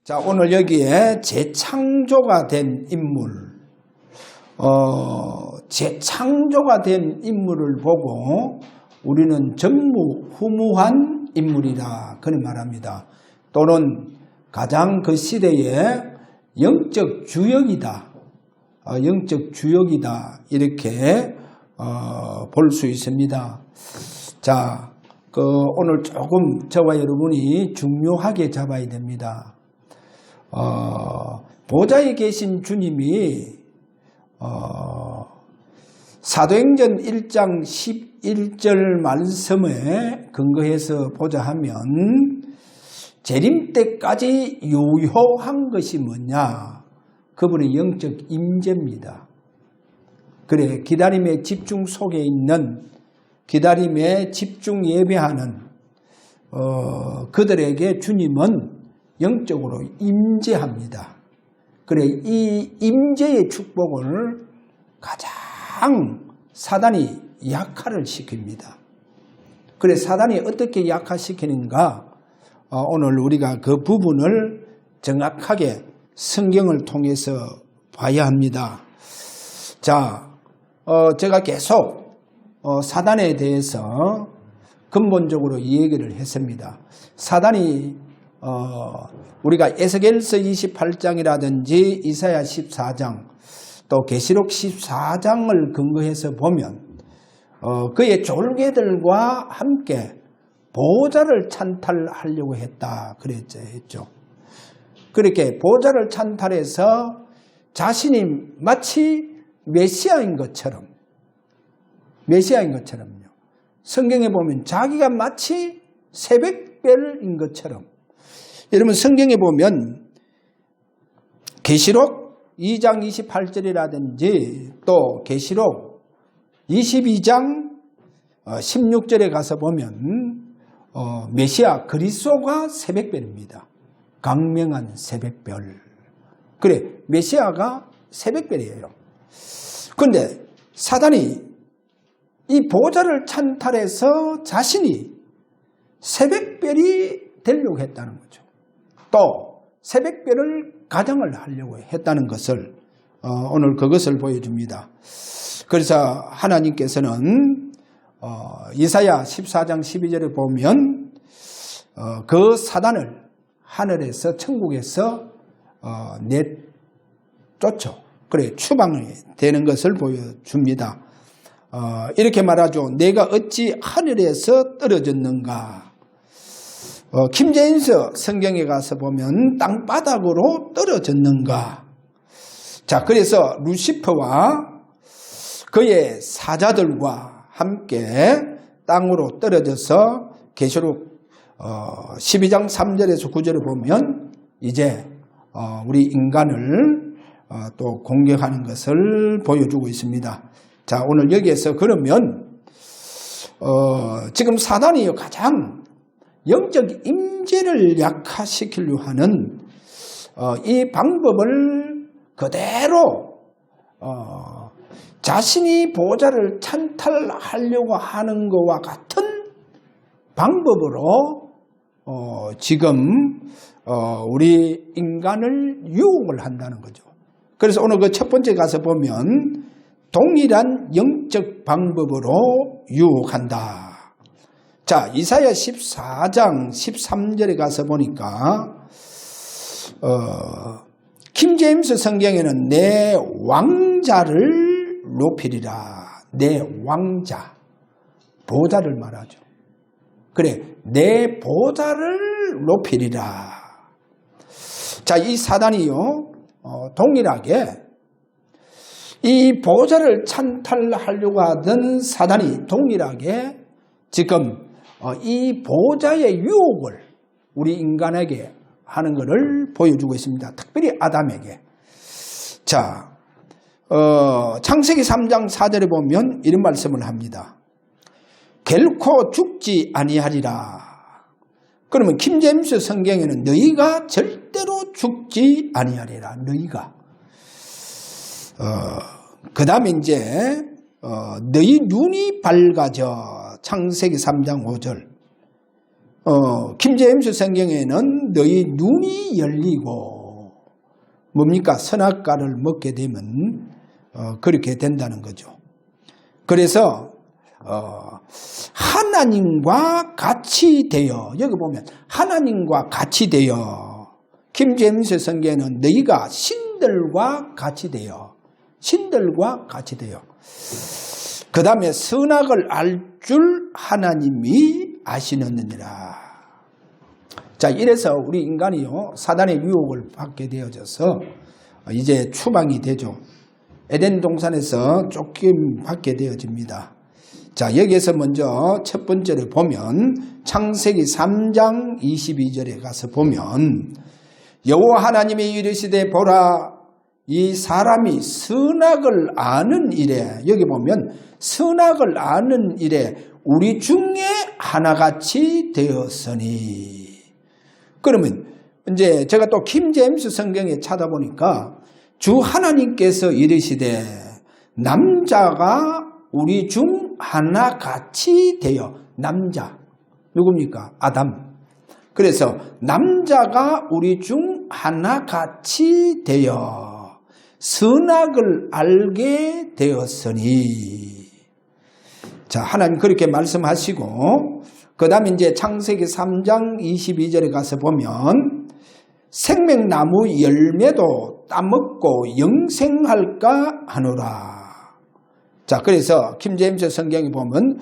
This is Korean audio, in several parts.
자, 오늘 여기에 재창조가 된 인물, 재창조가 된 인물을 보고 우리는 전무후무한 인물이라 그런 말합니다. 또는 가장 그 시대의 영적 주역이다. 영적 주역이다. 이렇게 볼 수 있습니다. 자, 오늘 조금 저와 여러분이 중요하게 잡아야 됩니다. 보좌에 계신 주님이 사도행전 1장 11절 말씀에 근거해서 보자 하면 재림 때까지 유효한 것이 뭐냐? 그분의 영적 임재입니다. 그래, 기다림의 집중 속에 있는, 기다림에 집중 예배하는 그들에게 주님은 영적으로 임재합니다. 그래, 이 임재의 축복을 가장 사단이 약화를 시킵니다. 그래, 사단이 어떻게 약화시키는가? 오늘 우리가 그 부분을 정확하게 성경을 통해서 봐야 합니다. 자, 제가 계속 사단에 대해서 근본적으로 이 얘기를 했습니다. 사단이 우리가 에스겔서 28장이라든지 이사야 14장 또 계시록 14장을 근거해서 보면 그의 졸개들과 함께 보좌를 찬탈하려고 했다 그랬죠. 그렇게 보좌를 찬탈해서 자신이 마치 메시아인 것처럼요. 성경에 보면 자기가 마치 새벽별인 것처럼. 여러분, 성경에 보면 계시록 2장 28절이라든지 또 계시록 22장 16절에 가서 보면 메시아 그리스도가 새벽별입니다. 강명한 새벽별. 그래, 메시아가 새벽별이에요. 그런데 사단이 이 보좌를 찬탈해서 자신이 새벽별이 되려고 했다는 거죠. 또 새벽별을 가정을 하려고 했다는 것을 오늘 그것을 보여줍니다. 그래서 하나님께서는 이사야 14장 12절에 보면 그 사단을 하늘에서 천국에서 내쫓죠. 그래, 추방이 되는 것을 보여줍니다. 이렇게 말하죠. 내가 어찌 하늘에서 떨어졌는가. 킴제임스 성경에 가서 보면 땅바닥으로 떨어졌는가. 자, 그래서 루시퍼와 그의 사자들과 함께 땅으로 떨어져서 계시록 12장 3절에서 9절을 보면 이제 우리 인간을 또 공격하는 것을 보여주고 있습니다. 자, 오늘 여기에서 그러면 지금 사단이 가장 영적 임재를 약화시키려 하는 이 방법을 그대로 자신이 보좌를 찬탈하려고 하는 것과 같은 방법으로 지금 우리 인간을 유혹을 한다는 거죠. 그래서 오늘 그 첫 번째 가서 보면 동일한 영적 방법으로 유혹한다. 자, 이사야 14장 13절에 가서 보니까 킹제임스 성경에는 내 왕자를 높이리라. 내 왕자, 보좌를 말하죠. 그래, 내 보좌를 높이리라. 자, 이 사단이요 동일하게 이 보좌를 찬탈하려고 하던 사단이 동일하게 지금 이 보좌의 유혹을 우리 인간에게 하는 것을 보여주고 있습니다. 특별히 아담에게. 자, 창세기 3장 4절에 보면 이런 말씀을 합니다. 결코 죽지 아니하리라. 그러면 킹제임스 성경에는 너희가 절대로 죽지 아니하리라. 너희가. 그 다음에 이제 너희 눈이 밝아져. 창세기 3장 5절. 김제임스 성경에는 너희 눈이 열리고 뭡니까? 선악과를 먹게 되면 그렇게 된다는 거죠. 그래서 하나님과 같이 되어, 여기 보면 하나님과 같이 되어, 킹제임스 성경에는 너희가 신들과 같이 되어, 신들과 같이 되어, 그 다음에 선악을 알 줄 하나님이 아시느니라. 자, 이래서 우리 인간이요, 사단의 유혹을 받게 되어져서 이제 추방이 되죠. 에덴 동산에서 쫓김받게 되어집니다. 자, 여기에서 먼저 첫 번째로 보면 창세기 3장 22절에 가서 보면 여호와 하나님이 이르시되 보라 이 사람이 선악을 아는 일에, 여기 보면 선악을 아는 일에 우리 중에 하나같이 되었으니. 그러면 이제 제가 또 킹제임스 성경에 찾아보니까 주 하나님께서 이르시되 남자가 우리 중 하나같이 되어, 남자 누굽니까? 아담. 그래서 남자가 우리 중 하나같이 되어 선악을 알게 되었으니. 자, 하나님 그렇게 말씀하시고 그 다음에 이제 창세기 3장 22절에 가서 보면 생명나무 열매도 따먹고 영생할까 하노라. 자, 그래서 킹제임스 성경에 보면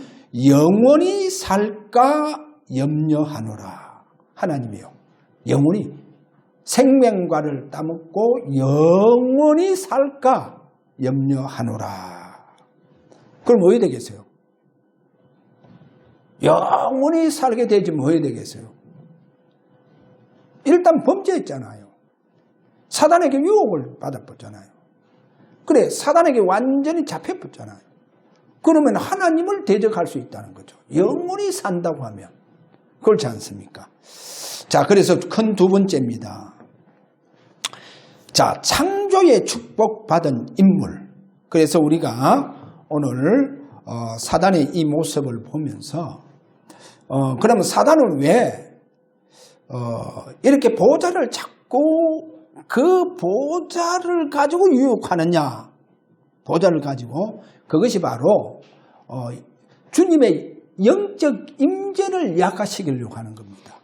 영원히 살까 염려하노라. 하나님이요, 영원히 생명과를 따먹고 영원히 살까 염려하노라. 그럼 뭐 해야 되겠어요? 영원히 살게 되지 뭐 해야 되겠어요? 일단 범죄했잖아요. 사단에게 유혹을 받아봤잖아요. 그래, 사단에게 완전히 잡혀봤잖아요. 그러면 하나님을 대적할 수 있다는 거죠. 영원히 산다고 하면. 그렇지 않습니까? 자, 그래서 큰 두 번째입니다. 자, 창조의 축복받은 인물. 그래서 우리가 오늘 사단의 이 모습을 보면서 그러면 사단은 왜 이렇게 보좌를 찾고 그 보좌를 가지고 유혹하느냐? 보좌를 가지고, 그것이 바로 주님의 영적 임재를 약화시키려고 하는 겁니다.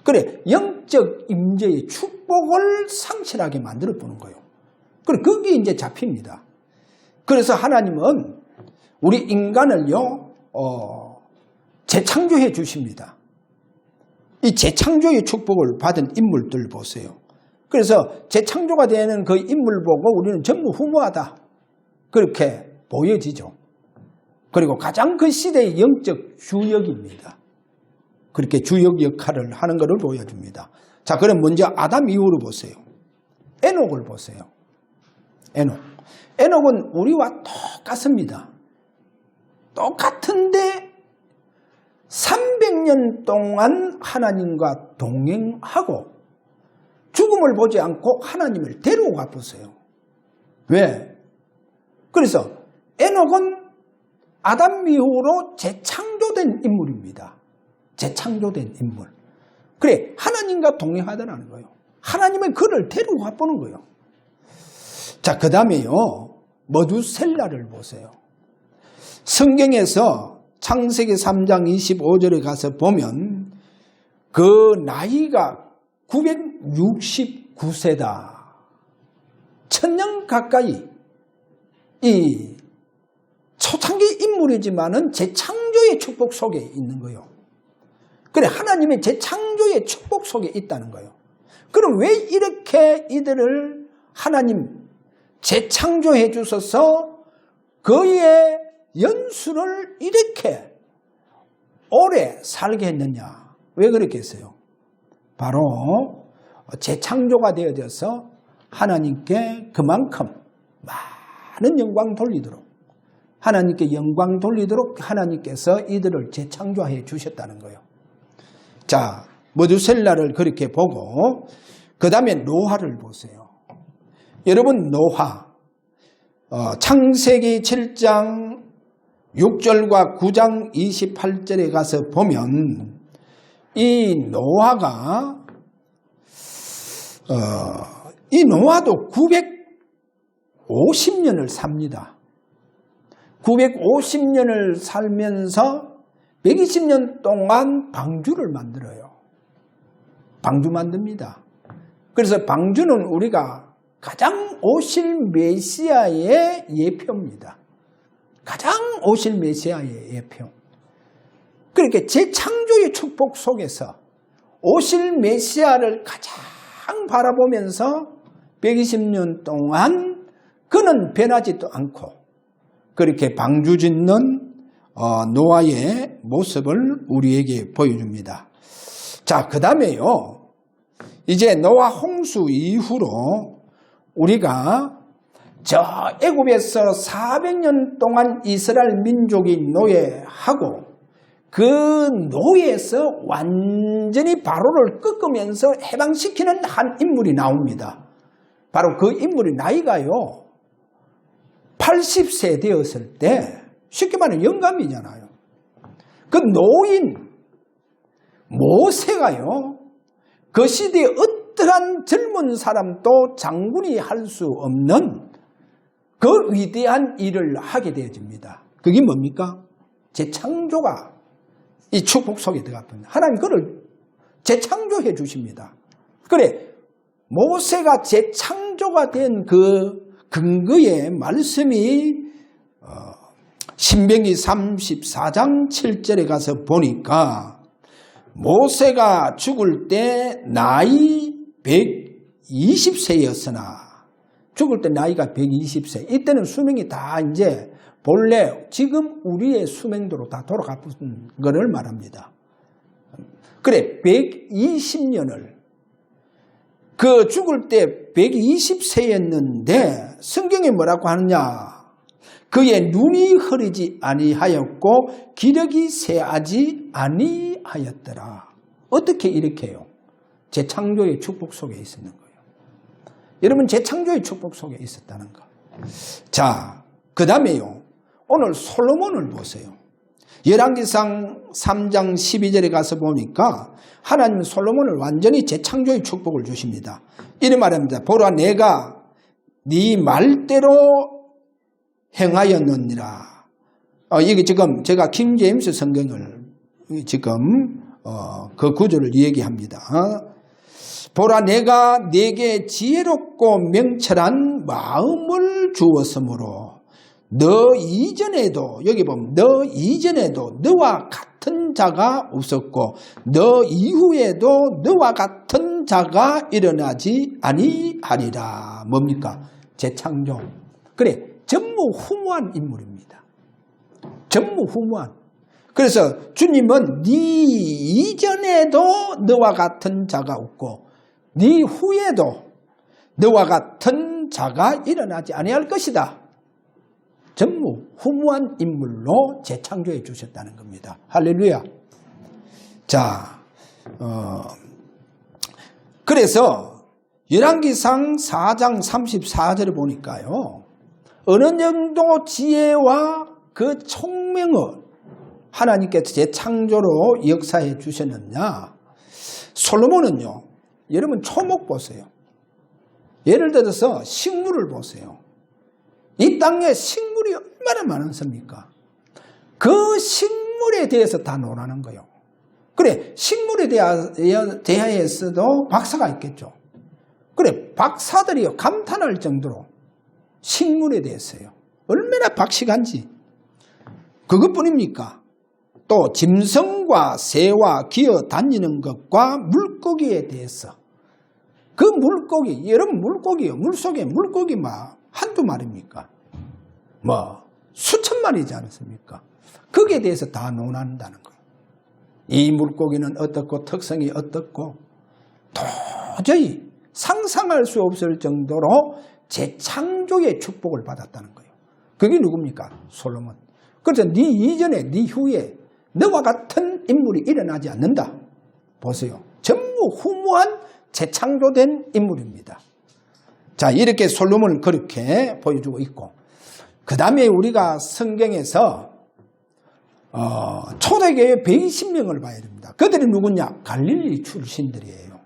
그래, 영적 임재의 축복을 상실하게 만들어 보는 거예요. 그래, 그게 이제 잡힙니다. 그래서 하나님은 우리 인간을요, 재창조해 주십니다. 이 재창조의 축복을 받은 인물들 보세요. 그래서 재창조가 되는 그 인물 보고 우리는 전부 후무하다, 그렇게 보여지죠. 그리고 가장 그 시대의 영적 주역입니다. 그렇게 주역 역할을 하는 것을 보여줍니다. 자, 그럼 먼저 아담 이후로 보세요. 에녹을 보세요. 에녹은 우리와 똑같습니다. 똑같은데 300년 동안 하나님과 동행하고 죽음을 보지 않고 하나님을 데려가 보세요. 왜? 그래서 에녹은 아담 이후로 재창조된 인물입니다. 재창조된 인물. 그래, 하나님과 동행하더라는 거예요. 하나님의 그를 데려가 보는 거예요. 자, 그 다음에요, 머두셀라를 보세요. 성경에서 창세기 3장 25절에 가서 보면 그 나이가 969세다. 1000년 가까이 이 초창기 인물이지만은 재창조의 축복 속에 있는 거예요. 그래, 하나님의 재창조의 축복 속에 있다는 거예요. 그럼 왜 이렇게 이들을 하나님 재창조해 주셔서 그의 연수를 이렇게 오래 살게 했느냐? 왜 그렇게 했어요? 바로 재창조가 되어져서 하나님께 그만큼 많은 영광 돌리도록, 하나님께 영광 돌리도록 하나님께서 이들을 재창조해 주셨다는 거예요. 자, 머두셀라를 그렇게 보고 그 다음에 노아를 보세요. 여러분, 노아 창세기 7장 6절과 9장 28절에 가서 보면 이 노아가 이 노아도 950년을 삽니다. 950년을 살면서 120년 동안 방주를 만들어요. 방주 만듭니다. 그래서 방주는 우리가 가장 오실 메시아의 예표입니다. 가장 오실 메시아의 예표. 그렇게 재창조의 축복 속에서 오실 메시아를 가장 바라보면서 120년 동안 그는 변하지도 않고 그렇게 방주 짓는 노아의 모습을 우리에게 보여줍니다. 자, 그 다음에요. 이제 노아 홍수 이후로 우리가 저 애굽에서 400년 동안 이스라엘 민족이 노예하고 그 노예에서 완전히 바로를 꺾으면서 해방시키는 한 인물이 나옵니다. 바로 그 인물의 나이가요. 80세 되었을 때 쉽게 말하면 영감이잖아요. 그 노인 모세가요. 그 시대에 어떠한 젊은 사람도 장군이 할 수 없는 그 위대한 일을 하게 되어집니다. 그게 뭡니까? 재창조가 이 축복 속에 들어갑니다. 하나님 그를 재창조해 주십니다. 그래 모세가 재창조가 된 그 근거의 말씀이 신명기 34장 7절에 가서 보니까 모세가 죽을 때 나이 120세였으나 죽을 때 나이가 120세. 이때는 수명이 다 이제 본래 지금 우리의 수명도로 다 돌아가는 것을 말합니다. 그래 120년을 그 죽을 때 120세였는데 성경에 뭐라고 하느냐. 그의 눈이 흐리지 아니하였고 기력이 쇠하지 아니하였더라. 어떻게 이렇게 해요? 재창조의 축복 속에 있었는 거예요. 여러분 재창조의 축복 속에 있었다는 거. 자, 그 다음에요. 오늘 솔로몬을 보세요. 열왕기상 3장 12절에 가서 보니까 하나님 솔로몬을 완전히 재창조의 축복을 주십니다. 이런 말입니다. 보라 내가 네 말대로 행하였느니라. 이게 지금 제가 킹 제임스 성경을 지금 그 구절을 얘기합니다. 보라 내가 네게 지혜롭고 명철한 마음을 주었으므로 너 이전에도 여기 보면 너 이전에도 너와 같은 자가 없었고 너 이후에도 너와 같은 자가 일어나지 아니하리라. 뭡니까? 재창조. 그래 전무후무한 인물입니다. 전무후무한. 그래서 주님은 네 이전에도 너와 같은 자가 없고 네 후에도 너와 같은 자가 일어나지 아니할 것이다. 전무후무한 인물로 재창조해 주셨다는 겁니다. 할렐루야. 자, 그래서 열왕기상 4장 34절을 보니까요. 어느 정도 지혜와 그 총명을 하나님께서 재창조로 역사해 주셨느냐. 솔로몬은요. 여러분 초목 보세요. 예를 들어서 식물을 보세요. 이 땅에 식물이 얼마나 많습니까? 그 식물에 대해서 다 논하는 거예요. 그래 식물에 대하여서도 박사가 있겠죠. 그래 박사들이 감탄할 정도로 식물에 대해서요. 얼마나 박식한지. 그것뿐입니까? 또 짐승과 새와 기어 다니는 것과 물고기에 대해서 그 물고기 여러분 물고기요. 물속에 물고기 막 한두 마리입니까? 뭐 수천 마리지 않습니까? 거기에 대해서 다 논한다는 거예요. 이 물고기는 어떻고 특성이 어떻고 도저히 상상할 수 없을 정도로 재창조의 축복을 받았다는 거예요. 그게 누굽니까? 솔로몬. 그래서 네 이전에 네 후에 너와 같은 인물이 일어나지 않는다. 보세요. 전무후무한 재창조된 인물입니다. 자, 이렇게 솔로몬을 그렇게 보여주고 있고 그 다음에 우리가 성경에서 초대교회 120명을 봐야 됩니다. 그들이 누구냐? 갈릴리 출신들이에요.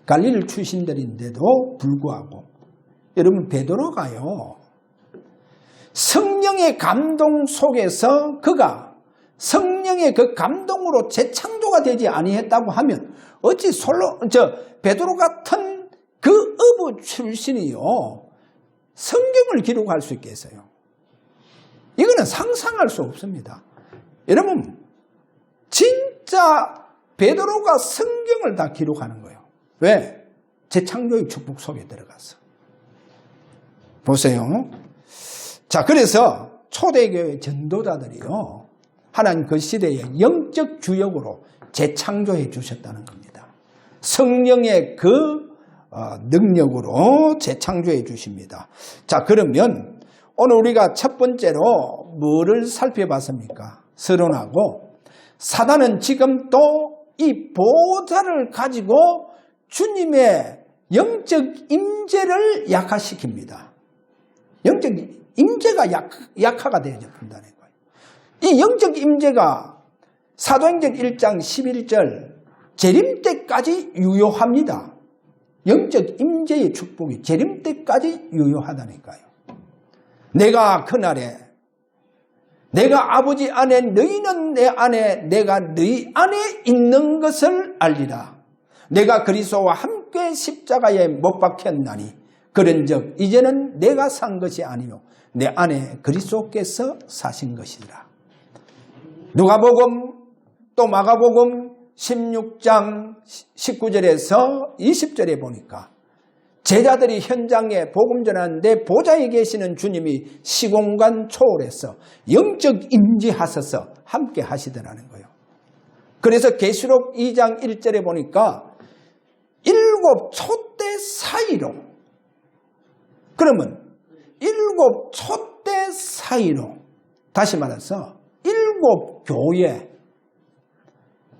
갈릴리 출신들인데도 불구하고 여러분 베드로가요. 성령의 감동 속에서 그가 성령의 그 감동으로 재창조가 되지 아니했다고 하면 어찌 베드로 같은 그 어부 출신이요 성경을 기록할 수 있겠어요? 이거는 상상할 수 없습니다. 여러분 진짜 베드로가 성경을 다 기록하는 거예요. 왜? 재창조의 축복 속에 들어가서. 보세요. 자, 그래서 초대교회 전도자들이요 하나님 그 시대에 영적 주역으로 재창조해 주셨다는 겁니다. 성령의 그 능력으로 재창조해 주십니다. 자, 그러면 오늘 우리가 첫 번째로 뭐를 살펴봤습니까? 서론하고 사단은 지금 또 이 보호자를 가지고 주님의 영적 임재를 약화시킵니다. 영적 임재가 약화가 되어진다는 거예요. 이 영적 임재가 사도행전 1장 11절 재림 때까지 유효합니다. 영적 임재의 축복이 재림 때까지 유효하다니까요. 내가 그날에 내가 아버지 안에 너희는 내 안에 내가 너희 안에 있는 것을 알리라. 내가 그리스도와 함께 십자가에 못 박혔나니 그런즉 이제는 내가 산 것이 아니요 내 안에 그리스도께서 사신 것이라. 누가복음 또 마가복음 16장 19절에서 20절에 보니까 제자들이 현장에 복음 전하는데 보좌에 계시는 주님이 시공간 초월해서 영적 임재하셔서 함께 하시더라는 거예요. 그래서 계시록 2장 1절에 보니까 7 촛대 사이로, 그러면 7 촛대 사이로, 다시 말해서 7 교회,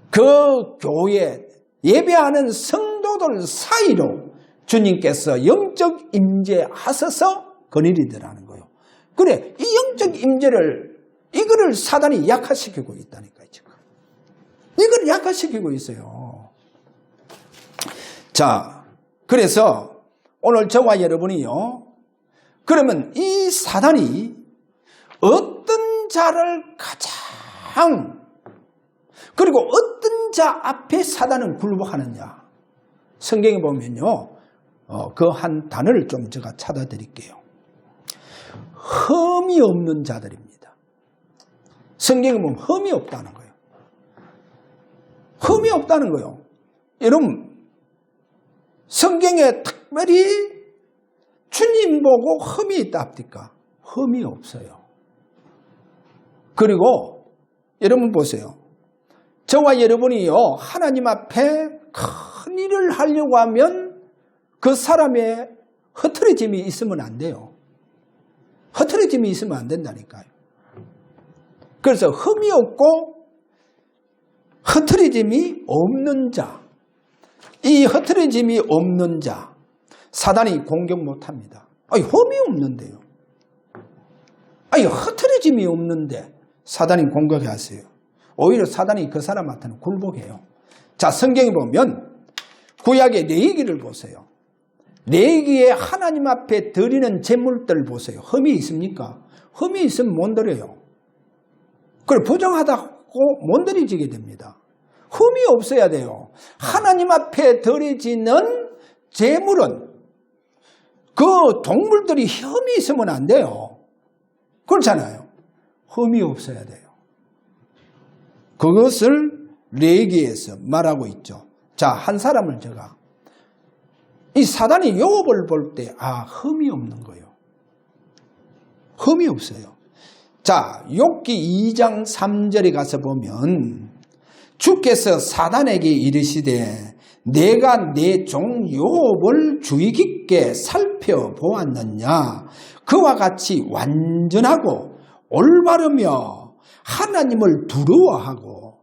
그 교회 예배하는 성도들 사이로 주님께서 영적 임재하셔서 거느리더라는 거예요. 그래, 이 영적 임재를 이거를 사단이 약화시키고 있다니까요. 지금 이걸 약화시키고 있어요. 자, 그래서 오늘 저와 여러분이요, 그러면 이 사단이 어떤 자를 가장, 그리고 어떤 자 앞에 사단은 굴복하느냐, 성경에 보면요 그 한 단어를 좀 제가 찾아드릴게요. 흠이 없는 자들입니다. 성경에 보면 흠이 없다는 거예요. 흠이 없다는 거예요. 여러분 성경에 특별히 주님 보고 흠이 있다 합니까? 흠이 없어요. 그리고 여러분 보세요. 저와 여러분이요 하나님 앞에 큰 일을 하려고 하면 그 사람의 흐트러짐이 있으면 안 돼요. 흐트러짐이 있으면 안 된다니까요. 그래서 흠이 없고 흐트러짐이 없는 자, 이 흐트러짐이 없는 자 사단이 공격 못합니다. 아니 흠이 없는데요. 아니 흐트러짐이 없는데 사단이 공격하세요. 오히려 사단이 그 사람한테는 굴복해요. 자, 성경에 보면 구약의 레위기를 보세요. 레위기에 하나님 앞에 드리는 제물들 보세요. 흠이 있습니까? 흠이 있으면 못 드려요. 그걸 부정하다고 못 드리지게 됩니다. 흠이 없어야 돼요. 하나님 앞에 드려지는 제물은 그 동물들이 흠이 있으면 안 돼요. 그렇잖아요. 흠이 없어야 돼요. 그것을 레위기에서 말하고 있죠. 자, 한 사람을 제가 이 사단이 욥을 볼 때 흠이 없는 거예요. 흠이 없어요. 자, 욥기 2장 3절에 가서 보면 주께서 사단에게 이르시되 내가 내 종 욥을 주의 깊게 살펴보았느냐. 그와 같이 완전하고 올바르며 하나님을 두려워하고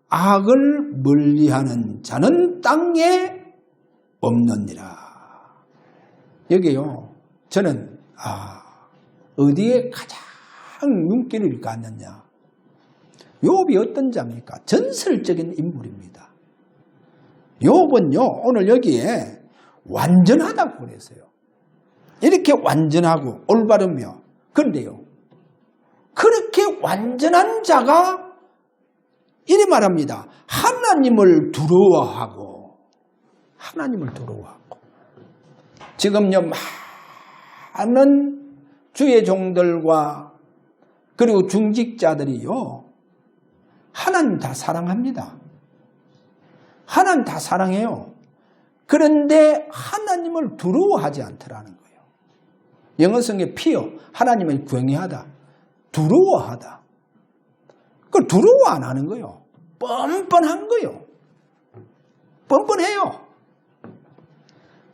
악을 멀리하는 자는 땅에 없느니라. 여기요, 저는 어디에 가장 눈길을 갔느냐. 욥이 어떤 자입니까? 전설적인 인물입니다. 욥은요 오늘 여기에 완전하다고 그랬어요. 이렇게 완전하고 올바르며, 그런데요 그렇게 완전한 자가 이리 말합니다. 하나님을 두려워하고, 하나님을 두려워하고. 지금요 많은 주의 종들과 그리고 중직자들이요 하나님 다 사랑합니다. 하나님 다 사랑해요. 그런데 하나님을 두려워하지 않더라는 거예요. 영어성의 fear, 하나님을 경외하다, 두려워하다. 그걸 두려워 안 하는 거예요. 뻔뻔한 거예요. 뻔뻔해요.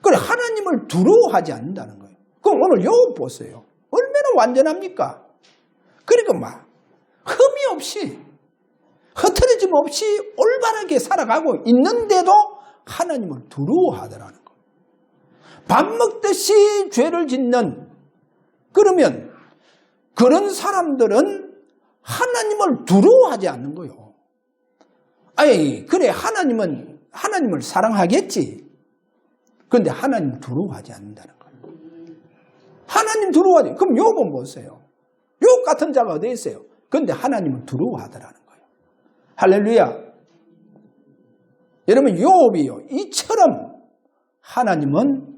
그래 하나님을 두려워하지 않는다는 거예요. 그럼 오늘 욥 보세요. 얼마나 완전합니까? 그러니까 막 흠이 없이, 흐트러짐 없이 올바르게 살아가고 있는데도 하나님을 두려워하더라는 거예요. 밥 먹듯이 죄를 짓는, 그러면 그런 사람들은 하나님을 두려워하지 않는 거예요. 아니 그래 하나님을 사랑하겠지. 그런데 하나님 두려워하지 않는다는 거예요. 하나님 두려워하지. 그럼 욥은 보세요. 욥 같은 자가 어디 있어요? 그런데 하나님을 두려워하더라는 거예요. 할렐루야. 여러분 욥이요 이처럼 하나님을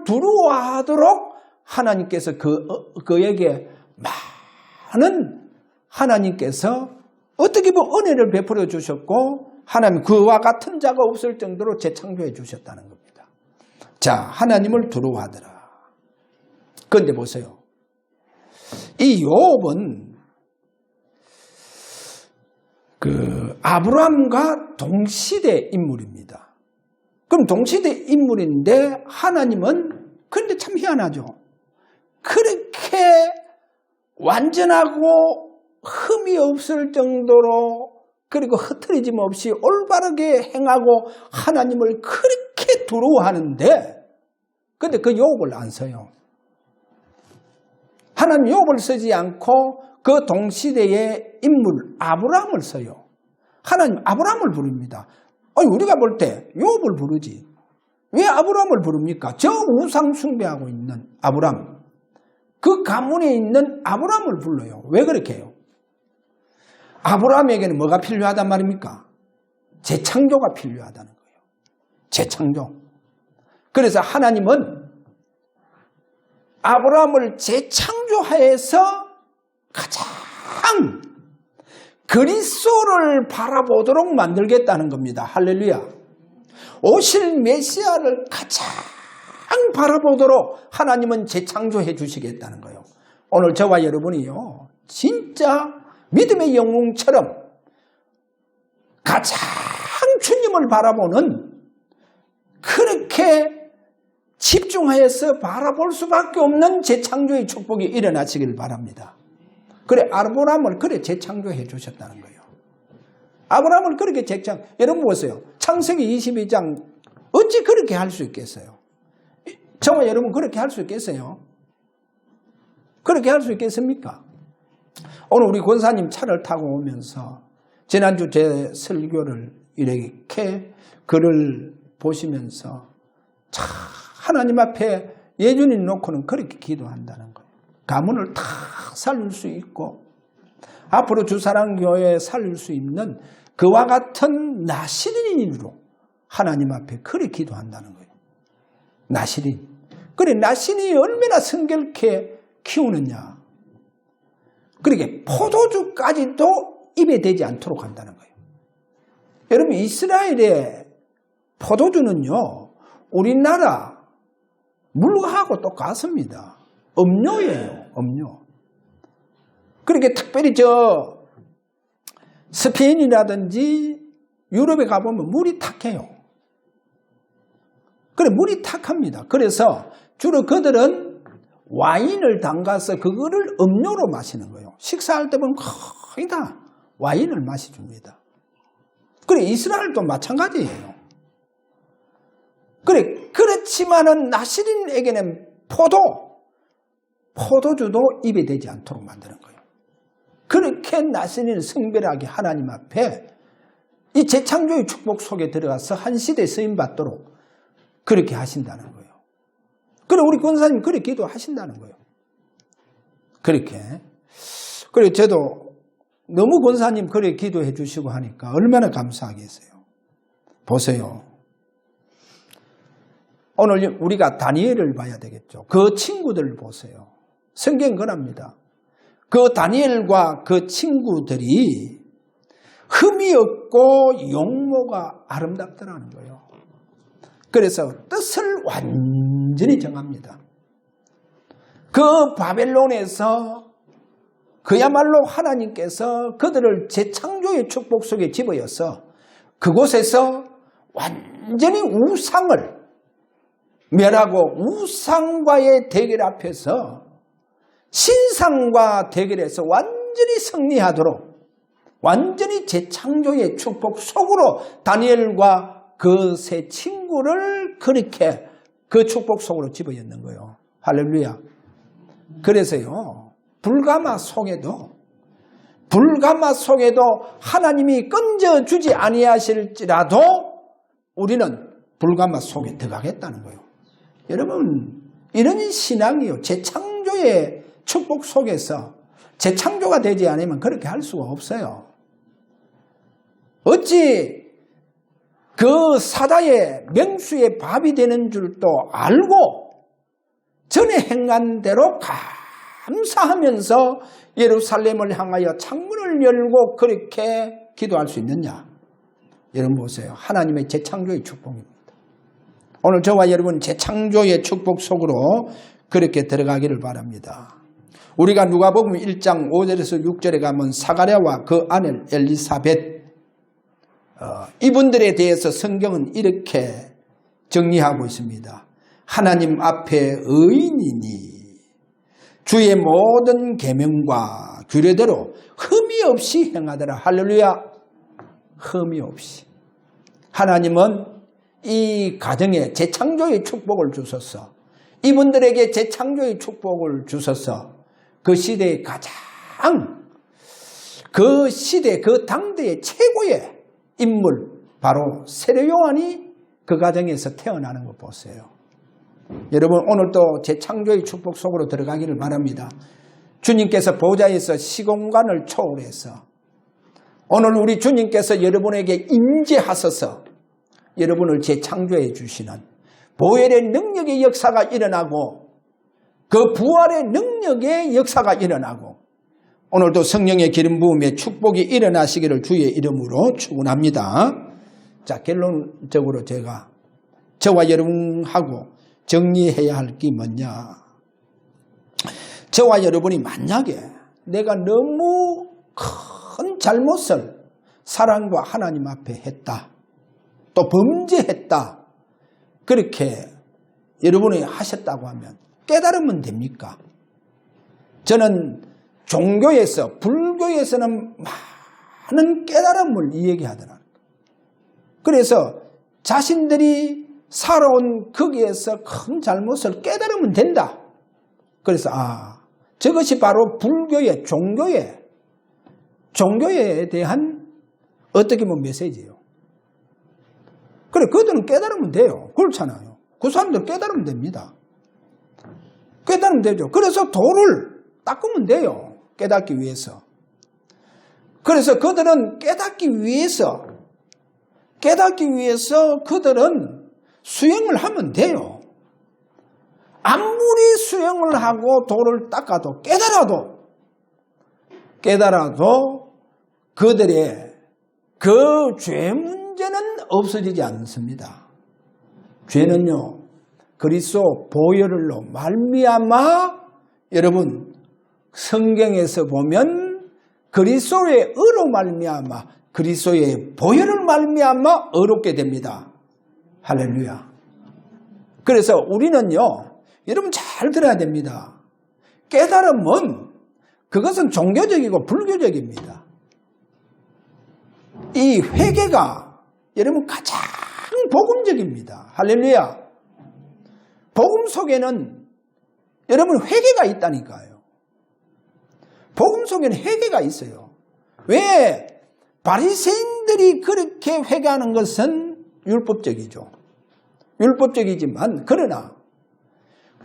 두려워하도록 하나님께서 그에게 많은, 하나님께서 어떻게 보면 은혜를 베풀어 주셨고 하나님 그와 같은 자가 없을 정도로 재창조해 주셨다는 겁니다. 자, 하나님을 두려워하더라. 그런데 보세요. 이 욥은 아브라함과 동시대 인물입니다. 그럼 동시대 인물인데 하나님은, 그런데 참 희한하죠. 그렇게 완전하고 흠이 없을 정도로, 그리고 흐트러짐 없이 올바르게 행하고 하나님을 그렇게 두려워하는데, 근데 그 욥을 안 써요. 하나님 욥을 쓰지 않고 그 동시대의 인물 아브라함을 써요. 하나님 아브라함을 부릅니다. 아니 우리가 볼 때 욥을 부르지 왜 아브라함을 부릅니까? 저 우상 숭배하고 있는 아브라함, 그 가문에 있는 아브라함을 불러요. 왜 그렇게 해요? 아브라함에게는 뭐가 필요하단 말입니까? 재창조가 필요하다는 거예요. 재창조. 그래서 하나님은 아브라함을 재창조하여서 가장 그리스도를 바라보도록 만들겠다는 겁니다. 할렐루야. 오실 메시아를 가장 바라보도록 하나님은 재창조해 주시겠다는 거예요. 오늘 저와 여러분이요 진짜 믿음의 영웅처럼 가장 주님을 바라보는, 그렇게 집중하여서 바라볼 수밖에 없는 재창조의 축복이 일어나시길 바랍니다. 그래 아브라함을 그래 재창조해 주셨다는 거예요. 아브라함을 그렇게 여러분 보세요. 창세기 22장 어찌 그렇게 할 수 있겠어요? 저와 여러분 그렇게 할 수 있겠어요? 그렇게 할 수 있겠습니까? 오늘 우리 권사님 차를 타고 오면서 지난주 제 설교를 이렇게 글을 보시면서 참 하나님 앞에 예준이 놓고는 그렇게 기도한다는 거예요. 가문을 다 살릴 수 있고 앞으로 주사랑교회에 살릴 수 있는 그와 같은 나시린으로 하나님 앞에 그렇게 기도한다는 거예요. 나시린. 그래 나시린이 얼마나 성결케 키우느냐. 그러게 포도주까지도 입에 대지 않도록 한다는 거예요. 여러분 이스라엘의 포도주는요 우리나라 물하고 똑같습니다. 음료예요. 음료. 그렇게 특별히 스페인이라든지 유럽에 가보면 물이 탁해요. 그래 물이 탁합니다. 그래서 주로 그들은 와인을 담가서 그거를 음료로 마시는 거예요. 식사할 때 보면 거의 다 와인을 마셔줍니다. 그래 이스라엘도 마찬가지예요. 그래 그렇지만은 나시린에게는 포도주도 입에 대지 않도록 만드는 거예요. 그렇게 나시린을 성별하게 하나님 앞에 이 이 재창조의 축복 속에 들어가서 한 시대에 쓰임받도록 그렇게 하신다는 거예요. 그리고 우리 권사님 그렇게 기도하신다는 거예요. 그렇게. 그리고 저도 너무 권사님 그렇게 기도해 주시고 하니까 얼마나 감사하겠어요. 보세요. 오늘 우리가 다니엘을 봐야 되겠죠. 그 친구들 보세요. 성경 그럽니다. 그 다니엘과 그 친구들이 흠이 없고 용모가 아름답더라는 거예요. 그래서 뜻을 완전히 정합니다. 그 바벨론에서 그야말로 하나님께서 그들을 재창조의 축복 속에 집어여서 그곳에서 완전히 우상을 멸하고 우상과의 대결 앞에서 신상과 대결해서 완전히 승리하도록 완전히 재창조의 축복 속으로 다니엘과 그 세 친구를 그렇게 그 축복 속으로 집어넣는 거예요. 할렐루야. 그래서요, 불가마 속에도 하나님이 건져주지 아니하실지라도 우리는 불가마 속에 들어가겠다는 거예요. 여러분, 이런 신앙이요. 재창조의 축복 속에서 재창조가 되지 않으면 그렇게 할 수가 없어요. 어찌 그 사다의 명수의 밥이 되는 줄도 알고 전에 행한 대로 감사하면서 예루살렘을 향하여 창문을 열고 그렇게 기도할 수 있느냐? 여러분 보세요. 하나님의 재창조의 축복입니다. 오늘 저와 여러분 재창조의 축복 속으로 그렇게 들어가기를 바랍니다. 우리가 누가복음 1장 5절에서 6절에 가면 사가랴와 그 아내 엘리사벳 이분들에 대해서 성경은 이렇게 정리하고 있습니다. 하나님 앞에 의인이니 주의 모든 계명과 규례대로 흠이 없이 행하더라. 할렐루야. 흠이 없이. 하나님은 이 가정에 재창조의 축복을 주셔서 이분들에게 재창조의 축복을 주셔서 그 시대의 가장 그 시대 그 당대의 최고의 인물 바로 세례 요한이 그 가정에서 태어나는 거 보세요. 여러분 오늘도 재창조의 축복 속으로 들어가기를 바랍니다. 주님께서 보좌에서 시공간을 초월해서 오늘 우리 주님께서 여러분에게 임재하셔서 여러분을 재창조해 주시는 보혈의 능력의 역사가 일어나고 그 부활의 능력의 역사가 일어나고 오늘도 성령의 기름 부음의 축복이 일어나시기를 주의 이름으로 축원합니다. 자, 결론적으로 저와 여러분하고 정리해야 할 게 뭐냐? 저와 여러분이 만약에 내가 너무 큰 잘못을 사랑과 하나님 앞에 했다. 또 범죄했다. 그렇게 여러분이 하셨다고 하면 깨달으면 됩니까? 저는 종교에서 불교에서는 많은 깨달음을 이야기하더라. 그래서 자신들이 살아온 거기에서 큰 잘못을 깨달으면 된다. 그래서 저것이 바로 불교의 종교에 대한 어떻게 보면 메시지예요. 그래, 그들은 깨달으면 돼요. 그렇잖아요. 그 사람들 깨달으면 됩니다. 깨달으면 되죠. 그래서 돌을 닦으면 돼요. 깨닫기 위해서. 그래서 그들은 깨닫기 위해서 그들은 수행을 하면 돼요. 아무리 수행을 하고 돌을 닦아도 깨달아도 그들의 그 죄 문제는 없어지지 않습니다. 죄는요, 그리스도 보혈로 말미암아 여러분 성경에서 보면 그리스도의 의로 말미암아 그리스도의 보혈을 말미암아 의롭게 됩니다. 할렐루야. 그래서 우리는요, 여러분 잘 들어야 됩니다. 깨달음은 그것은 종교적이고 불교적입니다. 이 회개가 여러분 가장 복음적입니다. 할렐루야. 복음 속에는 여러분 회개가 있다니까요. 복음 속에는 회개가 있어요. 왜? 바리새인들 자기들이 그렇게 회개하는 것은 율법적이죠. 율법적이지만 그러나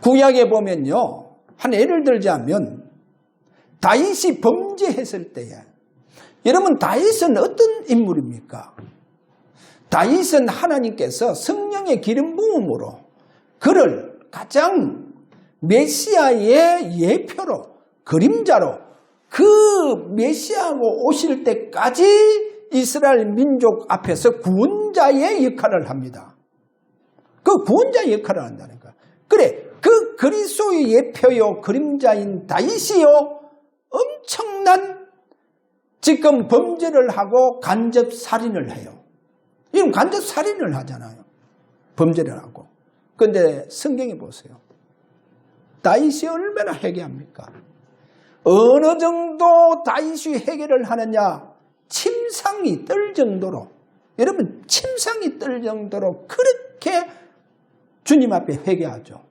구약에 보면요. 한 예를 들자면 다윗이 범죄했을 때에 여러분 다윗은 어떤 인물입니까? 다윗은 하나님께서 성령의 기름 부음으로 그를 가장 메시아의 예표로 그림자로 그 메시아가 오실 때까지 이스라엘 민족 앞에서 구원자의 역할을 합니다. 그 구원자의 역할을 한다니까. 그래 그 그리스도의 예표요 그림자인 다윗이요 엄청난 지금 범죄를 하고 간접 살인을 해요. 이건 간접 살인을 하잖아요. 범죄를 하고. 그런데 성경에 보세요. 다윗이 얼마나 회개합니까? 어느 정도 다윗이 회개를 하느냐? 침상이 뜰 정도로 여러분 침상이 뜰 정도로 그렇게 주님 앞에 회개하죠.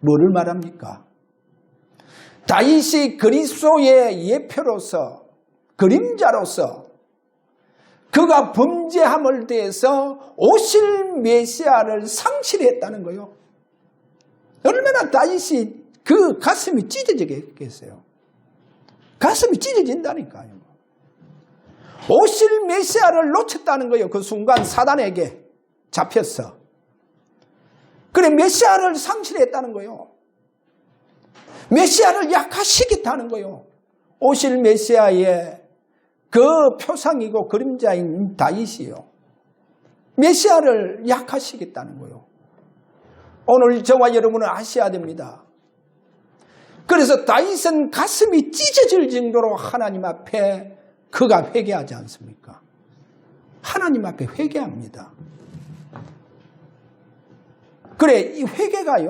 뭐를 말합니까? 다윗이 그리스도의 예표로서 그림자로서 그가 범죄함을 대해서 오실 메시아를 상실했다는 거예요. 얼마나 다윗이 그 가슴이 찢어지겠어요. 가슴이 찢어진다니까요. 오실 메시아를 놓쳤다는 거예요. 그 순간 사단에게 잡혔어. 그래 메시아를 상실했다는 거예요. 메시아를 약화시켰다는 거예요. 오실 메시아의 그 표상이고 그림자인 다윗이요. 메시아를 약화시켰다는 거예요. 오늘 저와 여러분은 아셔야 됩니다. 그래서 다윗은 가슴이 찢어질 정도로 하나님 앞에 그가 회개하지 않습니까? 하나님 앞에 회개합니다. 그래 이 회개가요.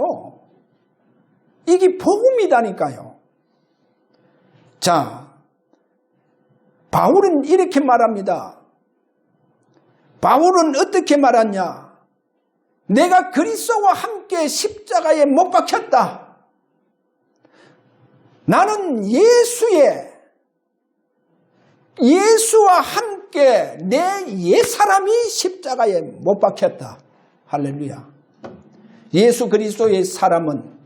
이게 복음이다니까요. 자, 바울은 이렇게 말합니다. 바울은 어떻게 말하냐? 내가 그리스도와 함께 십자가에 못 박혔다. 나는 예수와 함께 내 옛사람이 십자가에 못 박혔다. 할렐루야. 예수 그리스도의 사람은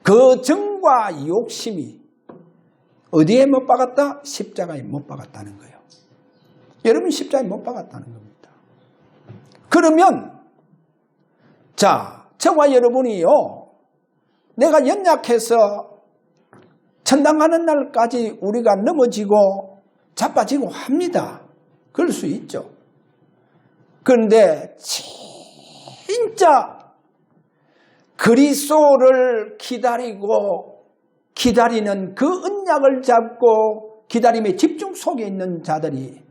그 정과 욕심이 어디에 못 박았다? 십자가에 못 박았다는 거예요. 여러분 십자가에 못 박았다는 겁니다. 그러면 자, 저와 여러분이요. 내가 연약해서 천당 가는 날까지 우리가 넘어지고 자빠지고 합니다. 그럴 수 있죠. 그런데 진짜 그리스도를 기다리는 그 언약을 잡고 기다림의 집중 속에 있는 자들이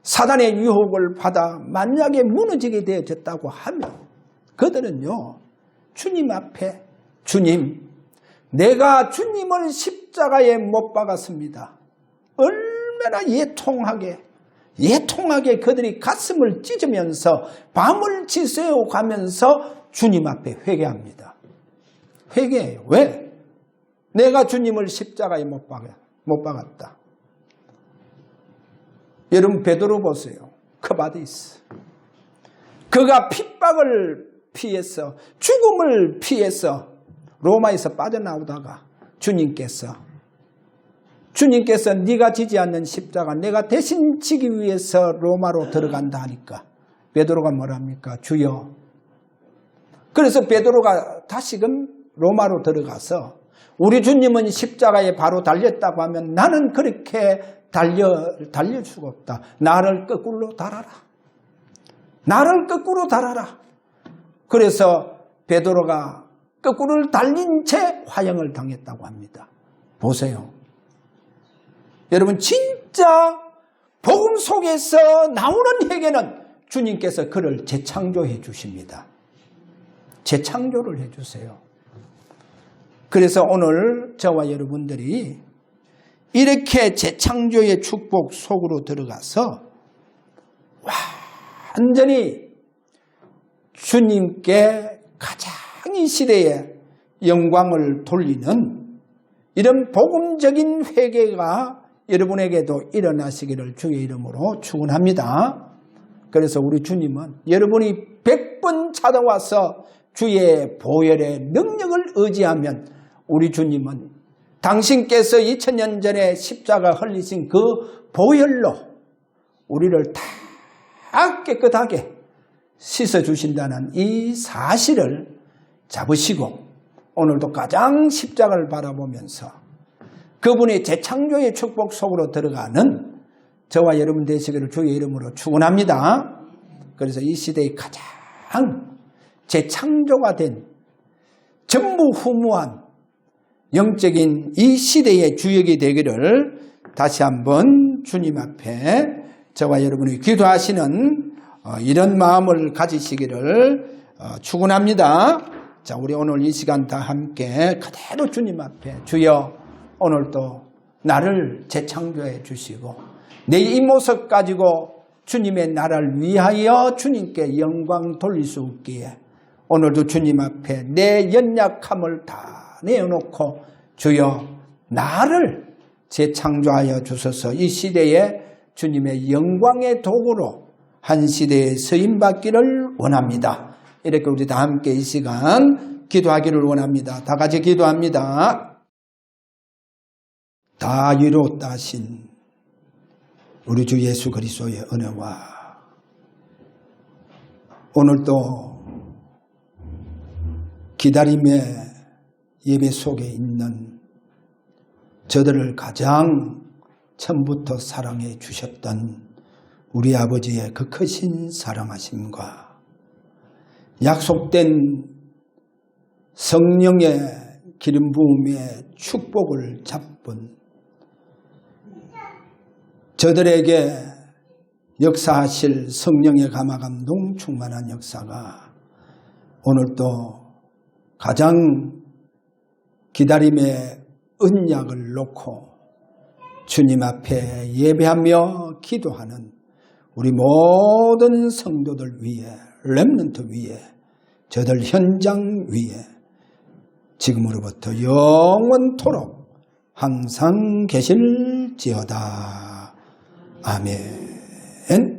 사단의 유혹을 받아 만약에 무너지게 되어졌다고 하면 그들은요 주님 앞에 주님 내가 주님을 십자가에 못 박았습니다. 얼마나 예통하게 그들이 가슴을 찢으면서 밤을 지새워 가면서 주님 앞에 회개합니다. 회개해요. 왜? 내가 주님을 십자가에 못 박았다. 여러분 베드로 보세요. 크바디스. 그가 핍박을 피해서 죽음을 피해서 로마에서 빠져나오다가 주님께서 네가 지지 않는 십자가 내가 대신 지기 위해서 로마로 들어간다 하니까 베드로가 뭐랍니까? 주여. 그래서 베드로가 다시금 로마로 들어가서 우리 주님은 십자가에 바로 달렸다고 하면 나는 그렇게 달릴 수가 없다. 나를 거꾸로 달아라. 나를 거꾸로 달아라. 그래서 베드로가 거꾸로 달린 채 화형을 당했다고 합니다. 보세요. 여러분 진짜 복음 속에서 나오는 회개는 주님께서 그를 재창조해 주십니다. 재창조를 해 주세요. 그래서 오늘 저와 여러분들이 이렇게 재창조의 축복 속으로 들어가서 완전히 주님께 가장 이 시대에 영광을 돌리는 이런 복음적인 회개가 여러분에게도 일어나시기를 주의 이름으로 축원합니다. 그래서 우리 주님은 여러분이 100번 찾아와서 주의 보혈의 능력을 의지하면 우리 주님은 당신께서 2000년 전에 십자가 흘리신 그 보혈로 우리를 다 깨끗하게 씻어주신다는 이 사실을 잡으시고 오늘도 가장 십자가를 바라보면서 그분의 재창조의 축복 속으로 들어가는 저와 여러분 되시기를 주의 이름으로 축원합니다. 그래서 이 시대의 가장 재창조가 된 전무후무한 영적인 이 시대의 주역이 되기를 다시 한번 주님 앞에 저와 여러분이 기도하시는 이런 마음을 가지시기를 축원합니다. 자, 우리 오늘 이 시간 다 함께 그대로 주님 앞에 주여 오늘도 나를 재창조해 주시고 내 이 모습 가지고 주님의 나라를 위하여 주님께 영광 돌릴 수 없기에 오늘도 주님 앞에 내 연약함을 다 내어놓고 주여 나를 재창조하여 주소서. 이 시대에 주님의 영광의 도구로 한 시대에 쓰임받기를 원합니다. 이렇게 우리 다 함께 이 시간 기도하기를 원합니다. 다 같이 기도합니다. 다 이루었다 하신 우리 주 예수 그리스도의 은혜와 오늘도 기다림의 예배 속에 있는 저들을 가장 처음부터 사랑해 주셨던 우리 아버지의 그 크신 사랑하심과 약속된 성령의 기름 부음의 축복을 잡은 저들에게 역사하실 성령의 감화감동 충만한 역사가 오늘도 가장 기다림의 언약을 놓고 주님 앞에 예배하며 기도하는 우리 모든 성도들 위에 렘넌트 위에 저들 현장 위에 지금으로부터 영원토록 항상 계실지어다. 아멘.